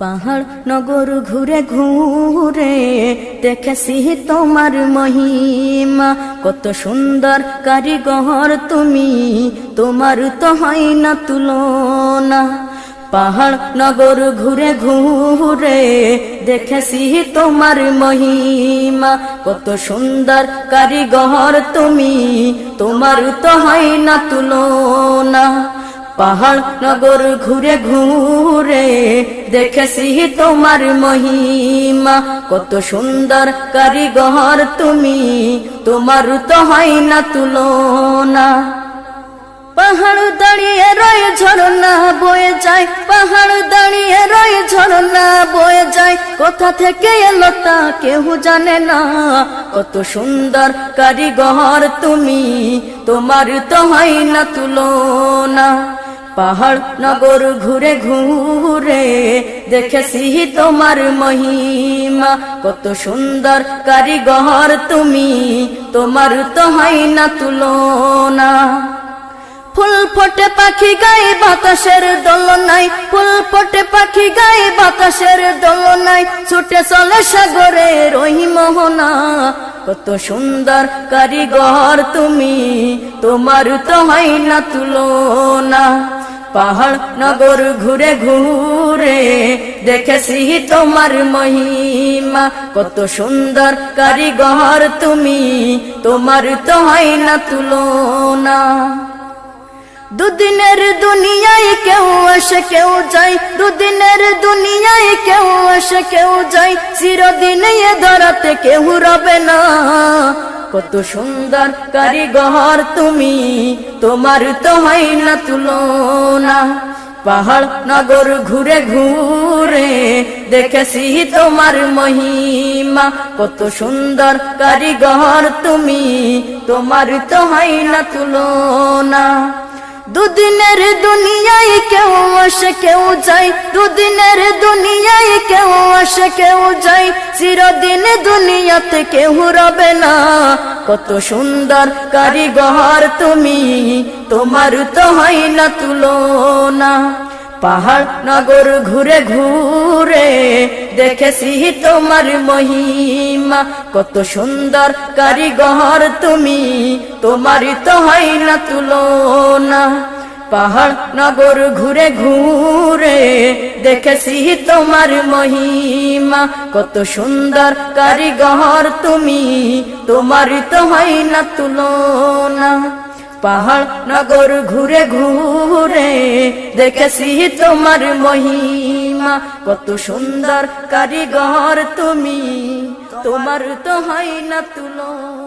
পাহাড় নগর ঘুরে ঘুরে দেখেছি তোমার মহিমা, কত সুন্দর কারিগর তুমি, তোমার তো হয় না তুলনা। পাহাড় নগর ঘুরে ঘুরে দেখেছি তোমার মহিমা, কত সুন্দর কারিগর তুমি, তোমার তো হয় না তুলনা। পাহাড় নগর ঘুরে ঘুরে দেখেছি তোমার মহিমা, কত সুন্দর কারিগর তুমি, তোমার তো হয় না তুলনা। পাহাড় দাঁড়িয়ে রয়ে ঝরনা বয়ে যায়, পাহাড় দাঁড়িয়ে রয়ে ঝরনা বয়ে যায়, কোথা থেকে এলো তা কেউ জানে না। কত সুন্দর কারিগর তুমি, তোমার তো হয় না তুলনা। পাহাড় নগর ঘুরে ঘুরে দেখেছি তোমার মহিমা, কত সুন্দর কারিগর তুমি, তোমার তো হয় না তুলনা। ফুল ফোটে পাখি গায়ে বাতাসের দোলনায়, ফুল ফোটে পাখি গায়ে বাতাসের দোলনায়, ছুটে চলে সাগরের ওই মোহনা। কত সুন্দর কারিগর তুমি, তোমার তো হয় না তুলনা। পাহাড় নগর ঘুরে ঘুরে দেখেছি তোমার মহিমা, কত সুন্দর কারিগর তুমি, তোমার তো হয় না তুলনা। দুদিনের দুনিয়ায় কেউ আসে কেউ যায়, দুদিনের দুনিয়ায় কেউ আসে কেউ যায়, চিরদিন এ ধরাতে কেউ রবে না। কত সুন্দর কারিগর তুমি, তোমার তো হয় না তুলনা। পাহাড় নগর ঘুরে ঘুরে দেখেছি তোমার মহিমা, কত সুন্দর কারিগর তুমি, তোমার তো হয় না তুলনা। দুদিনের দুনিয়ায় কেউ আসে কেউ যায়, দুদিনের দুনিয়ায় কেউ আসে কেউ যায়, চিরদিন দুনিয়াতে কেউ রবে না। কত সুন্দর কারিগর তুমি, তোমার তো হয় না তুলনা। পাহাড় নগর ঘুরে ঘুরে দেখেছি তোমার মহিমা, কত সুন্দর কারিগর তুমি, তোমার তো হয় না তুলনা। পাহাড় নগর ঘুরে ঘুরে দেখেছি তোমার মহিমা, কত সুন্দর কারিগর তুমি, তোমার তো হয় না তুলনা। পাহাড় নগর ঘুরে ঘুরে দেখেছি তোমার মহিমা, কত সুন্দর কারিগর তুমি, তোমার তো হয় না তুলনা।